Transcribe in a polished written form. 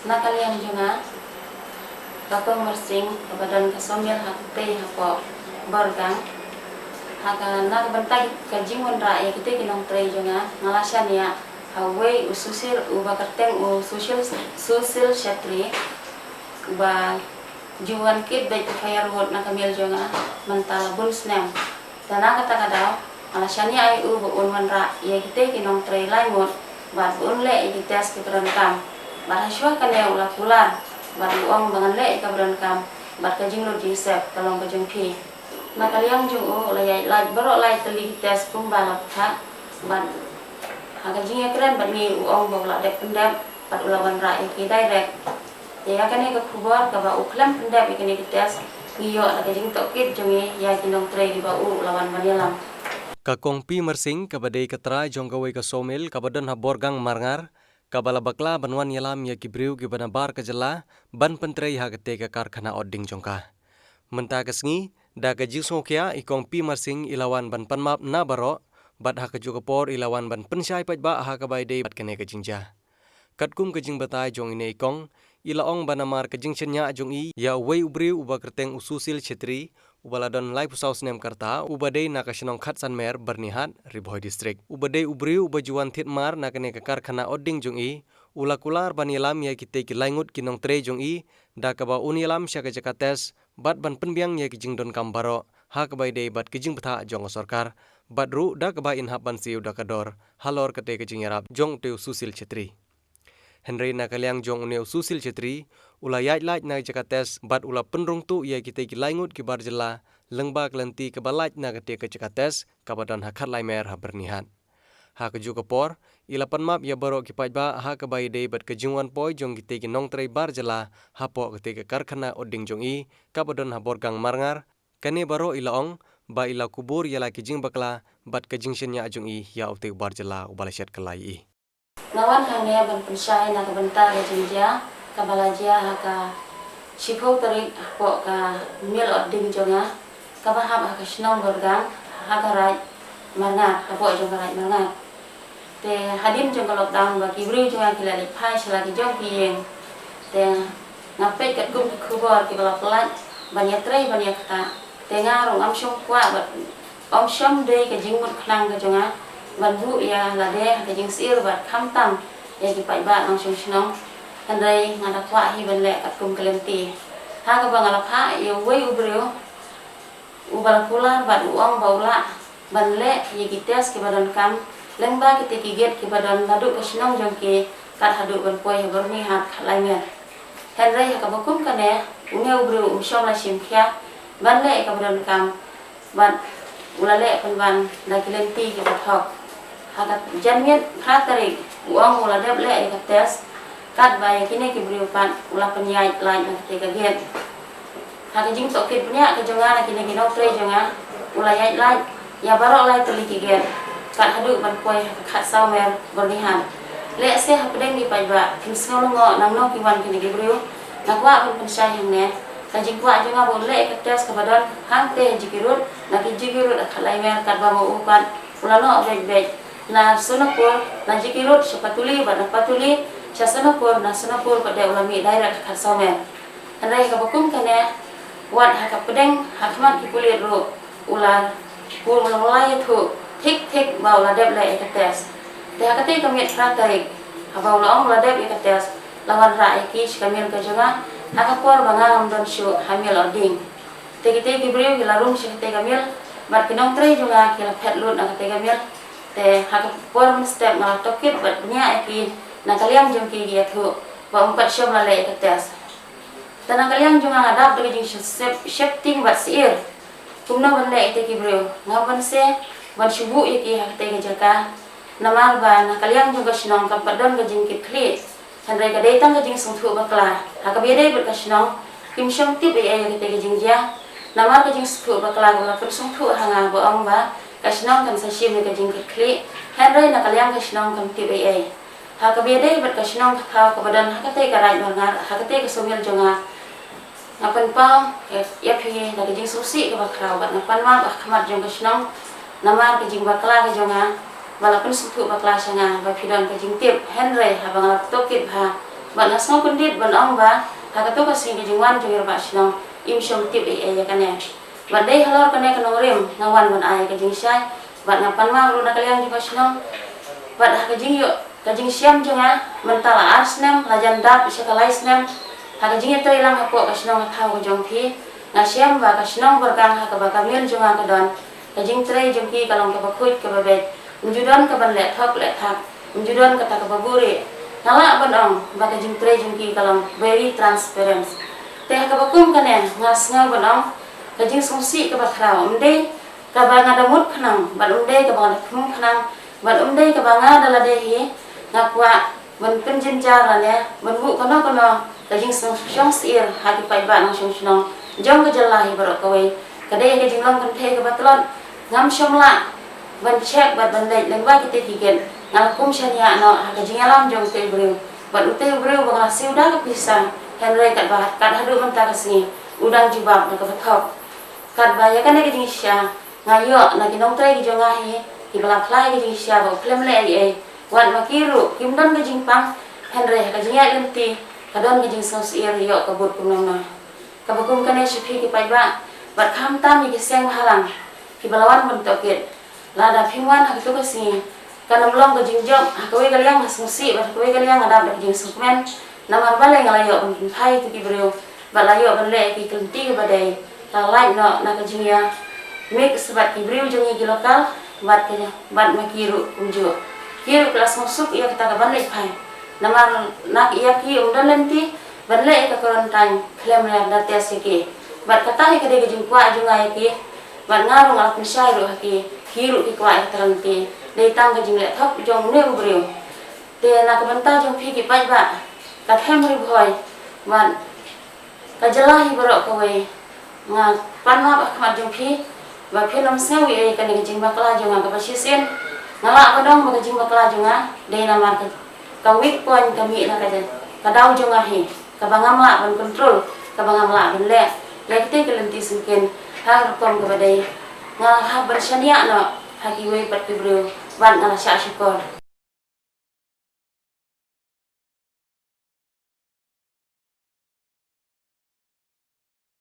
Nakalian juga kakong mersing kebadan kesomil hakte hapo borgang haka nak bentai kajing wandra ya kita kinong tray juga ngalasyan ya hawe ususil uba kerteng social shatri uba juan kit baik kaya road nakamil juga mental bunsnem dan kata kadau ngalasyan ya ai uba wandra ya kita kinong tray lain mod bad unle kita sekitar kam baraswa kan ya ulah pular bar uang bangan le ka kam bar kajing lo jisep kalong kajing pi nakaliang jung oleh lai baro lai teli tes kumbala tha bar kajing ya keren bar ni uang bawla dek pendap bar ulawan ra ki direct ya kan ni ka khubor ka ba uklam pendap ikini tes ngiyo la kajing tokit jungi ya kinong tray di ba ulawan manilam Kakong pi mersing kabadai katra jongkawai ka somil kabadan ha borgang marngar kabala bakla banwan yalam ya kibriu ki banabar kajala ban pentrei ha kate ka karkhana odding jongka menta kasngi da ka jisongkya ikong pi mersing ilawan ban panmap na baro bat ha kaju kapor ilawan ban pensyai pajba ha kabai dei bat kane ka jingja katkum ka jing batai jong ine ikong ilaong banamar ka jing chenya jong i ya wei ubriu uba kerteng ususil chetri ubaladon lai pusaus nem karta ubadei nakashnong khatsan mer bernihat ribhoi district ubadei ubriu ubajuan thitmar nakane ka karkhana odding jong i ulakular banilam ya kite ki laingut kinong tre jong i da kaba unilam syaka jakates bat ban penbiang ya kijing don kambaro ha kabai dei bat kijing betha jong sarkar bat ru da kaba inhap ban siu da kador halor kate kijing yarap jong teu susil chetri Henry nakaliang jong uneu susil chetri ula yait lait na jakates bat ula penrung tu ia kita ki laingut ki barjela lengba kelenti ke balait na kate ke jakates kabadan hakat laimer ha bernihat ha keju kapor ila panmap ya baro ki pajba ha ke bai dei bat kejungwan poi jong kita ki nong trei barjela ha po kate ke karkhana odding jong i kabadan ha borgang marngar kane baro ila ong ba ila kubur yala kijing bakla bat kejing shenya jong i ya uti barjela ubalashat kelai i Nawan hanya ban pensyai na kabentar jinja kabalajia haka shipho tarik po ka mil odding jonga kabahab haka shnong gorgang haka rai marnga kapo jonga rai marnga te hadim jonga lockdown ba kibri jonga kilali phai selagi jong pieng te ngape kat gum khubor ki bala pelat banya trai banya kata te ngarong am shong kwa ba om shom de ka jingmut khlang ka jonga ban bu ya lade ka jing sir bat kham tam ya ki pai ba nang shong shnong kan dai ngada kwa hi ban le kat kum kelenti ha ka bang ala pha ya wei ubrio ubal pular bat uang baula ban le ye ki tes ki badan kam lengba ki te ki get ki badan ladu ka shnong jong ki kat hadu ban poi ha bar mi hat khalai me kan dai ka bakum kan ne une ubrio shong la shim khya ban le ka badan kam ban ulale pan ban da kelenti ki bathok hakat jamiat khatari uang ula dep le ka tes kat bay kini ki brio pan ula penyai lain na ke get hak jing to ke punya ke jonga na kini ki doktre jonga ula yai lain ya baro lai tuli ki get kat hadu ban poi khat sawer bernihan le se ha pedeng di pajba kin solo ngo nang no ki wan kini ki brio na kwa pan pensai yang ne ka jing kwa jonga bon le ka tes ka badan hang te jikirut na ki jikirut khalai mer kat ba mo upan ula no beg na sunapur na jikirut sepatuli pada patuli sasanapur na sunapur pada ulami daerah khasomen andai ka bakum kane wat hak pedeng hakmat ki pulir ru ular pur mulai thu tik ba ular deb le ekates de hakate kami pratai aba ulang ular deb ekates lawan ra ki kamil ka jaga hakapur bangam don shu hamil ording te brio ki larum shi te kamil bar kinong tre juga ki la phet lut na te kamil te hakapur step ma tokit bat nya ki na kaliang jong ki dia thu ba umpat shom la le ekates tanang kaliang jong ngadap de jing shifting bat sir kumna ban le te ki brio ngaban se ban shubu ki hakte ke jaka namal ba na kaliang jong ka shnong ka padon ka jing ki khli handai ka dei tang ka jing sung thu bakla ha ka be dei bat ka shnong kim shom ti be ay ke jing ja namal ka jing thu bakla ka la sung thu hanga ba ong ba ka shnong kan sa shim ka jing ki khli handai na kaliang ka shnong kam ti be ay ha ka be dei bat ka shnong ka thaw ka badan ha ka te ka rai ngar ha ka te ka somil jonga ngapan pa ya phi da jing susi ka bakraw bat ngapan ma khmat jong ka shnong namar ka jing bakla ka jonga walaupun suku bakla sanga ba pidon ka jing tip henry ha bang tokit ha Bat ngasno kundit ban ong ba haka to kasi ke jungwan jungir ba sino im shom tip e ya kane. Bat dei halor kane kanong rim ngawan ban ai ke jing syai bat ngapan ma ru na kalian di ba sino. Bat haka jing yo kajing siam jonga mentala arsnem lajan dap sekalai snem haka jing itu ilang hapo kasino ngau jong pi ngasiam ba kasino berkang haka ba kamil jonga kadon kajing tray jong pi kalong ka bakuit ka babet unjudon ka ban let thak unjudon ka ta ka baburi nala ban ba kajing tray jong pi kalong very transparent te haka bakum kane ngas ngau ban kajing sungsi ka ba thrau unde ka ba ngadamut khanang ban unde ka ba khum khanang ban unde ka ba ngadala dehi ngakwa ban penjen cara ne ban bu kono kajing song sir hati pai ba nang song jong ke jelahi barok kawe kadai ke jinglong kan the ke batlon ngam shomla ban check ban lek lengwa kita tiket ngalakum syania no ha ke jingalam jong te breu ban ute breu bang siuda ke pisang henry kat ba kat hadu menta kesini udang jibab ke bathok kat ba ya kan ke jing sya ngayo na kinong tre ke jongahi ki bala klai ke jing sya ba klem le ai wan makiru kimdon ke jingpang henry ka jinga lenti kadon ke jing sos ir yo kabut kumna kabakum kane shipi ki paiba bat kham tam ki seng halang ki balawan bentoket lada phingwan ha to kasi kanam long ke jing job ha kowe kaliang sungsi bat kowe kaliang ada dak jing sukmen namar bale ngalayo un phai tu ki breu balayo banle ki klenti ke badai ta lai no na ke jing ya mix bat ki breu jong ki lokal bat ke bat makiru unjo kiru kelas masuk ia kita ke banle phai namar nak ia ki undan lenti banle ka quarantine klem la date sike bat kata ke de jing kwa junga ki bat ngarung al pensai ro ki kiru ki kwa terenti dei tang ke jing le thop jong ne breu te na ka banta jong phi ki pai ba ka themri bhoi bat ka jalahi borok kowe nga panma ba khamat jong phi ba phi nam sewi e ka ne jing bakla jonga ka pasisen ngala kadong ba jing bakla jonga dei na mar ka weak point kami na ka kadau jonga hi kabangamla ban control kabangamla ban le kita kelenti sungkin ha kom ke badai ngah ha bersania no ha ki we pat ki bro ban ngala sya syukur